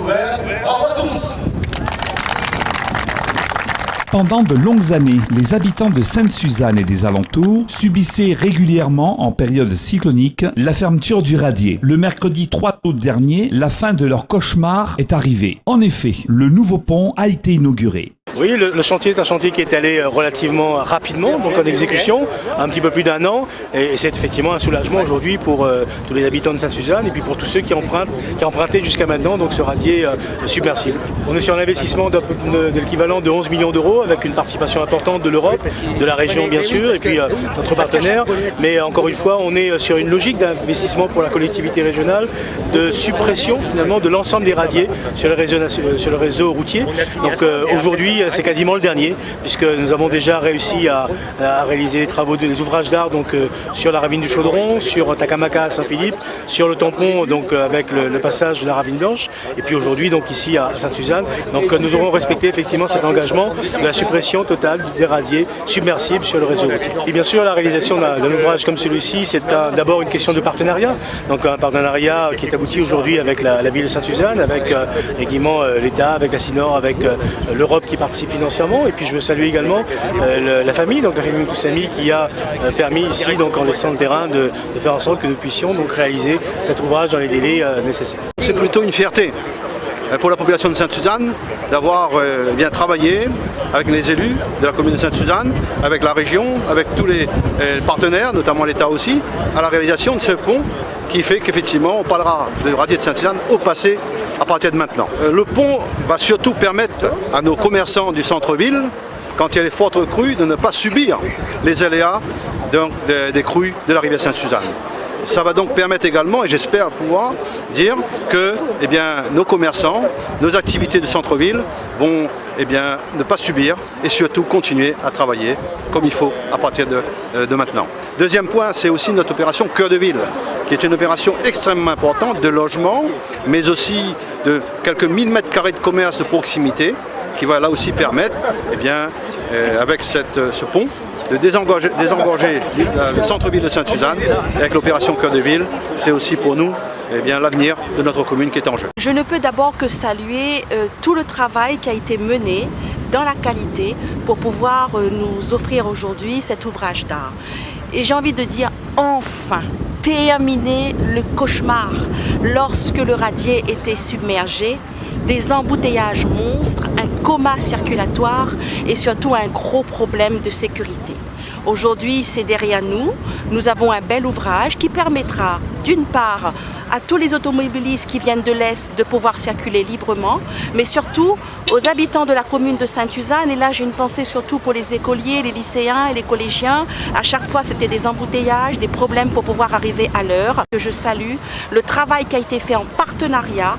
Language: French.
ouvert. Au revoir à tous. Pendant de longues années, les habitants de Sainte-Suzanne et des alentours subissaient régulièrement, en période cyclonique, la fermeture du radier. Le mercredi 3 août dernier, la fin de leur cauchemar est arrivée. En effet, le nouveau pont a été inauguré. Oui, le chantier est un chantier qui est allé relativement rapidement, donc en exécution, un petit peu plus d'1 an, et c'est effectivement un soulagement aujourd'hui pour tous les habitants de Sainte-Suzanne et puis pour tous ceux qui empruntaient jusqu'à maintenant donc ce radier submersible. On est sur un investissement de l'équivalent de 11 millions d'euros avec une participation importante de l'Europe, de la région bien sûr, et puis notre partenaire, mais encore une fois on est sur une logique d'investissement pour la collectivité régionale, de suppression finalement de l'ensemble des radiers sur le réseau routier. Donc aujourd'hui c'est quasiment le dernier, puisque nous avons déjà réussi à réaliser les travaux des ouvrages d'art donc sur la ravine du Chaudron, sur Takamaka à Saint-Philippe, sur le tampon donc avec le passage de la ravine blanche, et puis aujourd'hui donc ici à Sainte-Suzanne. Donc nous aurons respecté effectivement cet engagement de la suppression totale des radiers submersibles sur le réseau routier. Et bien sûr la réalisation d'un ouvrage comme celui-ci, c'est d'abord une question de partenariat, donc un partenariat qui est abouti aujourd'hui avec la ville de Sainte-Suzanne, avec également l'État, avec la CINOR, avec l'Europe qui participe financièrement, et puis je veux saluer également la famille Toussami qui a permis ici donc en laissant le terrain de faire en sorte que nous puissions donc réaliser cet ouvrage dans les délais nécessaires. C'est plutôt une fierté pour la population de Sainte-Suzanne d'avoir bien travaillé avec les élus de la commune de Sainte-Suzanne, avec la région, avec tous les partenaires, notamment l'État aussi, à la réalisation de ce pont qui fait qu'effectivement on parlera de radier de Sainte-Suzanne au passé à partir de maintenant. Le pont va surtout permettre à nos commerçants du centre-ville, quand il y a les fortes crues, de ne pas subir les aléas des crues de la rivière Sainte-Suzanne. Ça va donc permettre également, et j'espère pouvoir dire que nos commerçants, nos activités de centre-ville vont ne pas subir et surtout continuer à travailler comme il faut à partir de maintenant. Deuxième point, c'est aussi notre opération Cœur de Ville, qui est une opération extrêmement importante de logement, mais aussi de quelques 1000 mètres carrés de commerce de proximité, qui va là aussi permettre, avec ce pont, de désengorger le centre-ville de Sainte-Suzanne. Avec l'opération Cœur de Ville, c'est aussi pour nous l'avenir de notre commune qui est en jeu. Je ne peux d'abord que saluer tout le travail qui a été mené dans la qualité pour pouvoir nous offrir aujourd'hui cet ouvrage d'art. Et j'ai envie de dire enfin, terminer le cauchemar lorsque le radier était submergé, des embouteillages monstres, un coma circulatoire et surtout un gros problème de sécurité. Aujourd'hui, c'est derrière nous. Nous avons un bel ouvrage qui permettra d'une part à tous les automobilistes qui viennent de l'Est de pouvoir circuler librement, mais surtout aux habitants de la commune de Sainte-Suzanne. Et là, j'ai une pensée surtout pour les écoliers, les lycéens et les collégiens. À chaque fois, c'était des embouteillages, des problèmes pour pouvoir arriver à l'heure. Je salue le travail qui a été fait en partenariat